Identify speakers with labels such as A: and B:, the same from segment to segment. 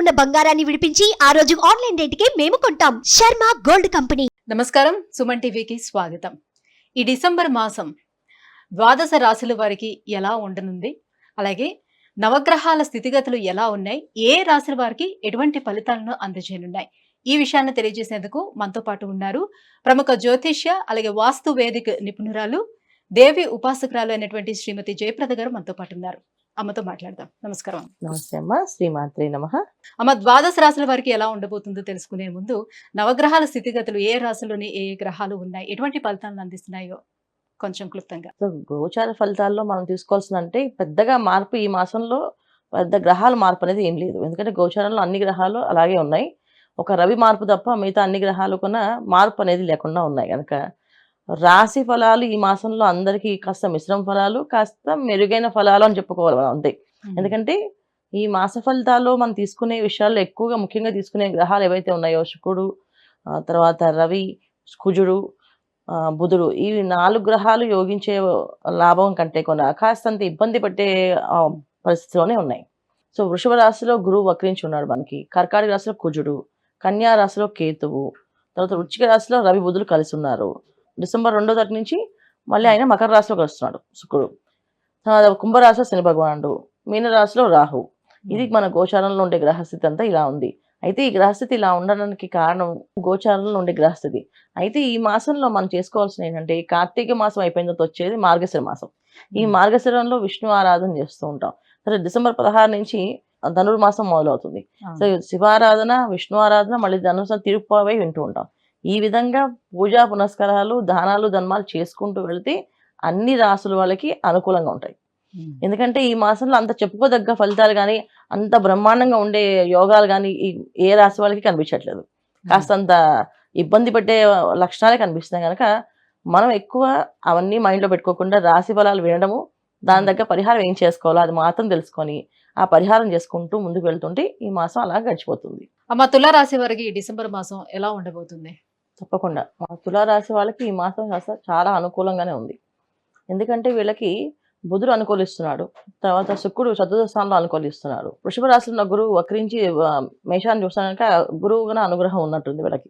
A: ఉన్న బంగారాన్ని విడిపించి ఆ రోజు ఆన్లైన్ రేటుకే మేము కొంటాం. Sharma gold company.
B: నమస్కారం, సుమన్ టీవీకి స్వాగతం. ఈ డిసెంబర్ మాసం ద్వాదశ రాశుల వారికి ఎలా ఉండనుంది, అలాగే నవగ్రహాల స్థితిగతులు ఎలా ఉన్నాయి, ఏ రాశుల వారికి ఎటువంటి ఫలితాలను అందజేయనున్నాయి, ఈ విషయాన్ని తెలియజేసేందుకు మనతో పాటు ఉన్నారు ప్రముఖ జ్యోతిష్య అలాగే వాస్తు వేదిక నిపుణురాలు, దేవి ఉపాసకురాలు అయినటువంటి శ్రీమతి జయప్రద గారు మనతో పాటు ఉన్నారు. అమ్మతో మాట్లాడదాం. నమస్కారం.
C: నమస్తే అమ్మ. శ్రీమాత్రే నమః.
B: అమ్మ, ద్వాదశ రాశుల వారికి ఎలా ఉండబోతుందో తెలుసుకునే ముందు నవగ్రహాల స్థితిగతులు, ఏ రాశుల్లోని ఏ గ్రహాలు ఉన్నాయి, ఎటువంటి ఫలితాలను అందిస్తున్నాయో కొంచెం క్లుప్తంగా.
C: సో గోచార ఫలితాల్లో మనం తీసుకోవాల్సిందంటే పెద్దగా మార్పు ఈ మాసంలో పెద్ద గ్రహాల మార్పు అనేది ఏం లేదు. ఎందుకంటే గోచారంలో అన్ని గ్రహాలు అలాగే ఉన్నాయి. ఒక రవి మార్పు తప్ప మిగతా అన్ని గ్రహాలు కూడా మార్పు అనేది లేకుండా ఉన్నాయి. కనుక రాశి ఫలాలు ఈ మాసంలో అందరికీ కాస్త మిశ్రమ ఫలాలు, కాస్త మెరుగైన ఫలాలు అని చెప్పుకోవాలి మనం అంతే. ఎందుకంటే ఈ మాస ఫలితాల్లో మనం తీసుకునే విషయాల్లో ఎక్కువగా ముఖ్యంగా తీసుకునే గ్రహాలు ఏవైతే ఉన్నాయో శుక్రుడు, తర్వాత రవి, కుజుడు, బుధుడు, ఈ 4 గ్రహాలు యోగించే లాభం కంటే కూడా కాస్తంత ఇబ్బంది పెట్టే పరిస్థితిలోనే ఉన్నాయి. సో వృషభ రాశిలో గురువు వక్రించి ఉన్నాడు మనకి, కర్కాటక రాశిలో కుజుడు, కన్యా రాశిలో కేతువు, తర్వాత వృశ్చిక రాశిలో రవి బుధుడు కలిసి ఉన్నారు. డిసెంబర్ 2వ తారీఖు నుంచి మళ్ళీ ఆయన మకర రాశిలోకి వస్తున్నాడు శుక్రుడు. కుంభరాశిలో శని భగవానుడు, మీనరాశిలో రాహు. ఇది మన గోచారంలో ఉండే గ్రహస్థితి అంతా ఇలా ఉంది. అయితే ఈ గ్రహస్థితి ఇలా ఉండడానికి కారణం గోచారంలో ఉండే గ్రహస్థితి. అయితే ఈ మాసంలో మనం చేసుకోవాల్సిన ఏంటంటే, కార్తీక మాసం అయిపోయిన తర్వాత వచ్చేది మార్గశిర మాసం. ఈ మార్గశిరంలో విష్ణు ఆరాధన చేస్తూ ఉంటాం. సరే, డిసెంబర్ 16 నుంచి ధనుర్మాసం మొదలవుతుంది. సో శివారాధన, విష్ణు ఆరాధన, మళ్ళీ ధనుర్మాసం తిరుప్పావై వింటూ ఉంటాం. ఈ విధంగా పూజా పునస్కారాలు, దానాలు, ధర్మాలు చేసుకుంటూ వెళితే అన్ని రాసుల వాళ్ళకి అనుకూలంగా ఉంటాయి. ఎందుకంటే ఈ మాసంలో అంత చెప్పుకోదగ్గ ఫలితాలు కానీ, అంత బ్రహ్మాండంగా ఉండే యోగాలు కానీ ఏ రాశి వాళ్ళకి కనిపించట్లేదు. కాస్తంత ఇబ్బంది పెట్టే లక్షణాలే కనిపిస్తున్నాయి. కనుక మనం ఎక్కువ అవన్నీ మైండ్లో పెట్టుకోకుండా రాశి ఫలాలు వినడము, దాని దగ్గర పరిహారం ఏం చేసుకోవాలో అది మాత్రం తెలుసుకొని ఆ పరిహారం చేసుకుంటూ ముందుకు వెళ్తుంటే ఈ మాసం అలా గడిచిపోతుంది.
B: అమ్మ, తులారాశి వారికి ఈ డిసెంబర్ మాసం ఎలా ఉండబోతుంది?
C: తప్పకుండా మా తులారాశి వాళ్ళకి ఈ మాసం కాస్త చాలా అనుకూలంగానే ఉంది. ఎందుకంటే వీళ్ళకి బుధుడు అనుకూలిస్తున్నాడు, తర్వాత శుక్రుడు చతుర్థ స్థానంలో అనుకూలిస్తున్నాడు. వృషభ రాశిలో ఉన్న గురువు వక్రించి మేషాన్ని చూస్తాక గురువు గన అనుగ్రహం ఉన్నట్టుంది వీళ్ళకి.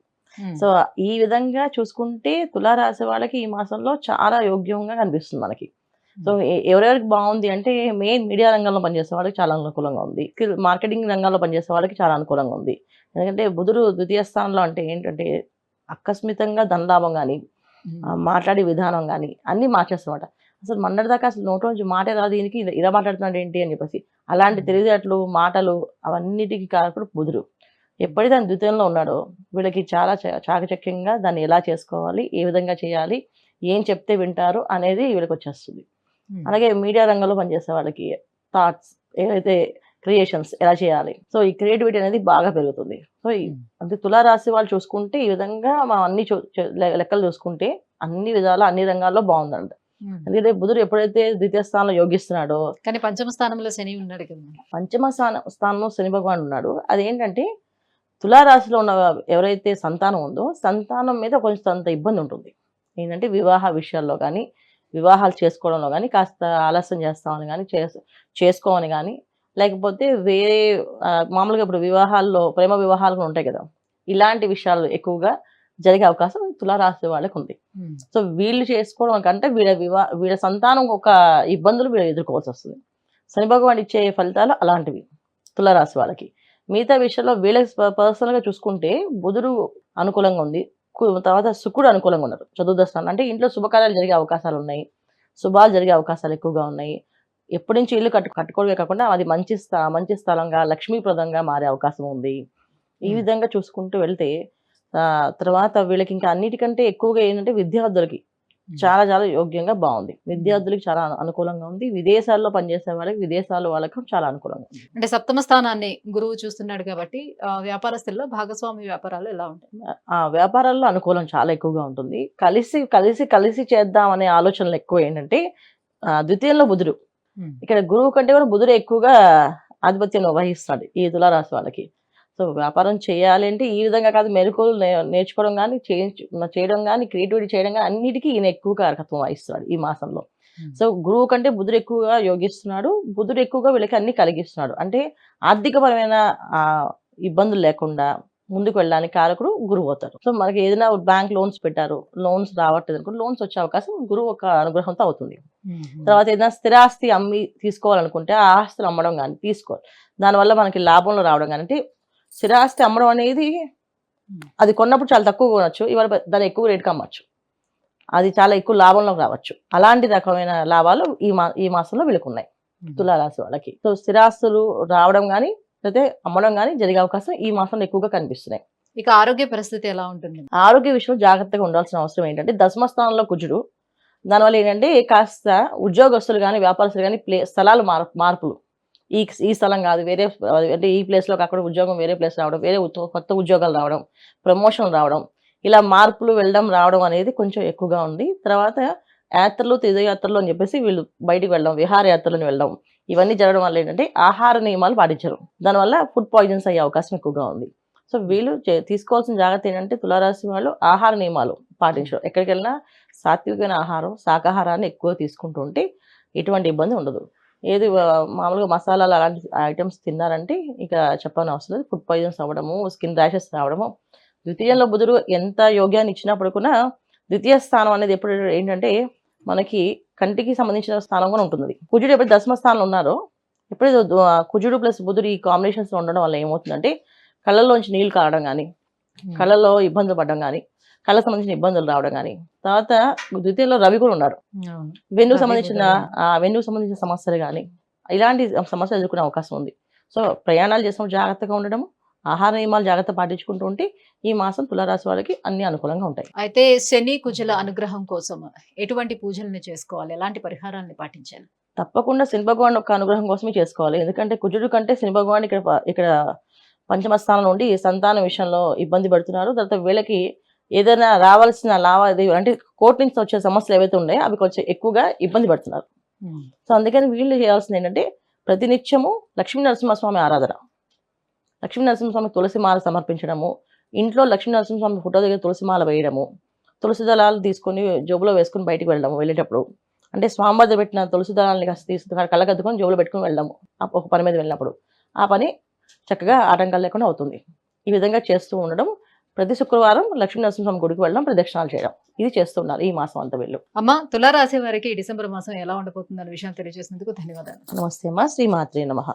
C: సో ఈ విధంగా చూసుకుంటే తులారాశి వాళ్ళకి ఈ మాసంలో చాలా యోగ్యంగా కనిపిస్తుంది మనకి. సో ఎవరెవరికి బాగుంది అంటే, మెయిన్ మీడియా రంగంలో పనిచేసే వాళ్ళకి చాలా అనుకూలంగా ఉంది, మార్కెటింగ్ రంగంలో పనిచేసే వాళ్ళకి చాలా అనుకూలంగా ఉంది. ఎందుకంటే బుధుడు ద్వితీయ స్థానంలో అంటే ఏంటంటే ఆకస్మితంగా ధనలాభం కానీ, మాట్లాడే విధానం కానీ అన్నీ మార్చేస్తామట. అసలు మొన్నటిదాకా అసలు నోటి నుంచి మాటే రాదు, దీనికి ఇలా మాట్లాడుతున్నాడు ఏంటి అని చెప్పేసి అలాంటి తెలివితేటలు, మాటలు అవన్నిటికీ కారకుడు బుధుడు. ఎప్పుడైతే ఆయన ద్వితీయంలో ఉన్నాడో వీళ్ళకి చాలా చాకచక్యంగా దాన్ని ఎలా చేసుకోవాలి, ఏ విధంగా చేయాలి, ఏం చెప్తే వింటారు అనేది వీళ్ళకి వచ్చేస్తుంది. అలాగే మీడియా రంగంలో పనిచేసే వాళ్ళకి థాట్స్, ఏవైతే క్రియేషన్స్ ఎలా చేయాలి, సో ఈ క్రియేటివిటీ అనేది బాగా పెరుగుతుంది. సో అంటే తులారాశి వాళ్ళు చూసుకుంటే ఈ విధంగా మనం అన్ని లెక్కలు చూసుకుంటే అన్ని విధాలు అన్ని రంగాల్లో బాగుందంట. ఎందుకంటే బుధుడు ఎప్పుడైతే ద్వితీయ స్థానంలో యోగిస్తున్నాడో,
B: కానీ పంచమ స్థానంలో శని ఉన్నాడు కదా,
C: పంచమ స్థానంలో శని భగవాన్ ఉన్నాడు. అదేంటంటే తులారాశిలో ఉన్న ఎవరైతే సంతానం ఉందో సంతానం మీద కొంచెం ఇబ్బంది ఉంటుంది. ఏంటంటే వివాహ విషయాల్లో కానీ, వివాహాలు చేసుకోవడంలో కానీ కాస్త ఆలస్యం చేస్తామని కానీ, చేసుకోమని కానీ, లేకపోతే వేరే మామూలుగా ఇప్పుడు వివాహాల్లో ప్రేమ వివాహాలు కూడా ఉంటాయి కదా, ఇలాంటి విషయాలు ఎక్కువగా జరిగే అవకాశం తులారాశి వాళ్ళకి ఉంది. సో వీళ్ళు చేసుకోవడం కంటే వీళ్ళ సంతానం ఒక ఇబ్బందులు వీళ్ళు ఎదుర్కోవాల్సి వస్తుంది. శని భగవాన్ ఇచ్చే ఫలితాలు అలాంటివి తులారాశి వాళ్ళకి. మిగతా విషయాల్లో వీళ్ళకి పర్సనల్గా చూసుకుంటే బుధుడు అనుకూలంగా ఉంది, తర్వాత శుక్రుడు అనుకూలంగా ఉన్నారు చతుర్థ స్థానం. అంటే ఇంట్లో శుభకార్యాలు జరిగే అవకాశాలు ఉన్నాయి, శుభాలు జరిగే అవకాశాలు ఎక్కువగా ఉన్నాయి. ఎప్పటి నుంచి ఇల్లు కట్టుకోవడమే కాకుండా అది మంచి స్థలంగా లక్ష్మీప్రదంగా మారే అవకాశం ఉంది. ఈ విధంగా చూసుకుంటూ వెళ్తే తర్వాత వీళ్ళకి ఇంకా అన్నిటికంటే ఎక్కువగా ఏంటంటే విద్యార్థులకి చాలా చాలా యోగ్యంగా బాగుంది. విద్యార్థులకి చాలా అనుకూలంగా ఉంది. విదేశాల్లో పనిచేసే వాళ్ళకి, విదేశాల వాళ్ళకి చాలా అనుకూలంగా ఉంది.
B: అంటే సప్తమ స్థానాన్ని గురువు చూస్తున్నాడు కాబట్టి వ్యాపారస్తుల్లో భాగస్వామి వ్యాపారాలు ఎలా ఉంటాయి?
C: వ్యాపారాల్లో అనుకూలం చాలా ఎక్కువగా ఉంటుంది. కలిసి కలిసి కలిసి చేద్దాం అనే ఆలోచనలు ఎక్కువ. ఏంటంటే ద్వితీయంలో బుధుడు, ఇక్కడ గురువు కంటే కూడా బుధుడు ఎక్కువగా ఆధిపత్యం వహిస్తున్నాడు ఈ తులారాశి వాళ్ళకి. సో వ్యాపారం చేయాలి అంటే ఈ విధంగా కాదు, మెలకువలు నేర్చుకోవడం కానీ, చేయడం కానీ, క్రియేటివిటీ చేయడం కానీ అన్నిటికీ ఈయన ఎక్కువ కారకత్వం వహిస్తున్నాడు ఈ మాసంలో. సో గురువు కంటే బుధుడు ఎక్కువగా యోగిస్తున్నాడు, బుధుడు ఎక్కువగా వీళ్ళకి అన్ని కలిగిస్తున్నాడు. అంటే ఆర్థికపరమైన ఇబ్బందులు లేకుండా ముందుకు వెళ్ళడానికి కారకుడు గురువు అవుతారు. సో మనకి ఏదైనా బ్యాంక్ లోన్స్ పెట్టారు, లోన్స్ రావట్లేదు అనుకో, లోన్స్ వచ్చే అవకాశం గురువు ఒక అనుగ్రహంతో అవుతుంది. తర్వాత ఏదైనా స్థిరాస్తి అమ్మి తీసుకోవాలనుకుంటే ఆ ఆస్తులు అమ్మడం కానీ తీసుకోవాలి, దానివల్ల మనకి లాభంలో రావడం కానీ. అంటే స్థిరాస్తి అమ్మడం అనేది అది కొన్నప్పుడు చాలా తక్కువ కొనొచ్చు, ఇవాళ దాన్ని ఎక్కువ రేటుకి అమ్మచ్చు, అది చాలా ఎక్కువ లాభంలోకి రావచ్చు. అలాంటి రకమైన లాభాలు ఈ మాసంలో వీళ్ళకి ఉన్నాయి తులారాశి వాళ్ళకి. సో స్థిరాస్తులు రావడం కానీ లేకపోతే అమ్మడం కానీ జరిగే అవకాశం ఈ మాసంలో ఎక్కువగా కనిపిస్తున్నాయి.
B: ఇక ఆరోగ్య పరిస్థితి ఎలా ఉంటుంది?
C: ఆరోగ్య విషయంలో జాగ్రత్తగా ఉండాల్సిన అవసరం ఏంటంటే దశమ స్థానంలో కుజుడు, దానివల్ల ఏంటంటే కాస్త ఉద్యోగస్తులు కానీ వ్యాపారస్తులు కానీ స్థలాలు మార్పులు, ఈ స్థలం కాదు వేరే, అంటే ఈ ప్లేస్లో కాకుండా ఉద్యోగం వేరే ప్లేస్ రావడం, వేరే కొత్త ఉద్యోగాలు రావడం, ప్రమోషన్ రావడం, ఇలా మార్పులు వెళ్ళడం రావడం అనేది కొంచెం ఎక్కువగా ఉంది. తర్వాత యాత్రలు తీర్థయాత్రలు అని చెప్పేసి వీళ్ళు బయటికి వెళ్ళడం, విహారయాత్రలను వెళ్ళడం, ఇవన్నీ జరగడం వల్ల ఏంటంటే ఆహార నియమాలు పాటించరు, దానివల్ల ఫుడ్ పాయిజన్స్ అయ్యే అవకాశం ఎక్కువగా ఉంది. సో వీళ్ళు తీసుకోవాల్సిన జాగ్రత్త ఏంటంటే తులారాశి వాళ్ళు ఆహార నియమాలు పాటించడం, ఎక్కడికి వెళ్ళినా సాత్వికమైన ఆహారం, శాకాహారాన్ని ఎక్కువ తీసుకుంటూ ఉంటే ఎటువంటి ఇబ్బంది ఉండదు. ఏది మామూలుగా మసాలాలు అలాంటి ఐటమ్స్ తిన్నారంటే ఇక చెప్పని అవసరం లేదు, ఫుడ్ పాయిజన్స్ అవ్వడము, స్కిన్ ర్యాషెస్ రావడము. ద్వితీయంలో బుధుడు ఎంత యోగ్యాన్ని ఇచ్చినప్పుడు కూడా ద్వితీయ స్థానం అనేది ఎప్పుడు ఏంటంటే మనకి కంటికి సంబంధించిన స్థానం కూడా ఉంటుంది. కుజుడు ఎప్పుడు దశమ స్థానంలో ఉన్నారో, ఎప్పుడైతే కుజుడు ప్లస్ బుధుడు ఈ కాంబినేషన్స్ ఉండడం వల్ల ఏమవుతుందంటే కళ్ళల్లోంచి నీళ్లు కారడం కానీ, కళ్ళల్లో ఇబ్బందులు పడడం కానీ, కళ్ళకు సంబంధించిన ఇబ్బందులు రావడం కానీ. తర్వాత ద్వితీయంలో రవి కూడా ఉన్నారు, వెన్నుకు సంబంధించిన సమస్యలు కానీ ఇలాంటి సమస్యలు ఎదుర్కొనే అవకాశం ఉంది. సో ప్రయాణాలు చేసినప్పుడు జాగ్రత్తగా ఉండడం, ఆహార నియమాలు జాగ్రత్త పాటించుకుంటూ ఉంటే ఈ మాసం తులారాశి వాళ్ళకి అన్ని అనుకూలంగా ఉంటాయి.
B: అయితే శని కుజుల అనుగ్రహం కోసం ఎటువంటి పూజలను చేసుకోవాలి, ఎలాంటి పరిహారాన్ని పాటించాలి?
C: తప్పకుండా శని భగవాన్ యొక్క అనుగ్రహం కోసమే చేసుకోవాలి. ఎందుకంటే కుజుడు కంటే శని భగవాన్ ఇక్కడ పంచమ స్థానం నుండి సంతానం విషయంలో ఇబ్బంది పడుతున్నారు. తర్వాత వీళ్ళకి ఏదైనా రావాల్సిన లావాదేవీ అంటే కోర్టు నుంచి వచ్చే సమస్యలు ఏవైతే ఉన్నాయో అవి కొంచెం ఎక్కువగా ఇబ్బంది పడుతున్నారు. సో అందుకని వీళ్ళు చేయాల్సింది ఏంటంటే ప్రతినిత్యము లక్ష్మీ నరసింహస్వామి ఆరాధన, లక్ష్మీ నరసింహస్వామి తులసి మాల సమర్పించడము, ఇంట్లో లక్ష్మీ నరసింహస్వామి ఫోటో దగ్గర తులసి మాల వేయడము, తులసి దళాలు తీసుకొని జోబులో వేసుకుని బయటికి వెళ్ళడము, వెళ్ళేటప్పుడు అంటే స్వామి వద్ద పెట్టిన తులసి దళాలని కాస్త తీసుకుని కళ్ళకద్దుకొని జోబులో పెట్టుకుని వెళ్ళడము, ఒక పని మీద వెళ్ళినప్పుడు ఆ పని చక్కగా ఆటంకాలు లేకుండా అవుతుంది. ఈ విధంగా చేస్తూ ఉండడం, ప్రతి శుక్రవారం లక్ష్మీ నరసింహస్వామి గుడికి వెళ్ళడం, ప్రదక్షిణాలు చేయడం, ఇది చేస్తూ ఉండాలి ఈ మాసం అంతా వీళ్ళు.
B: అమ్మ, తులారాశి వారికి డిసెంబర్ మాసం ఎలా ఉండబోతుంది అనే విషయం తెలియజేసినందుకు ధన్యవాదాలు.
C: నమస్తే అమ్మా, శ్రీమాత్రే నమః.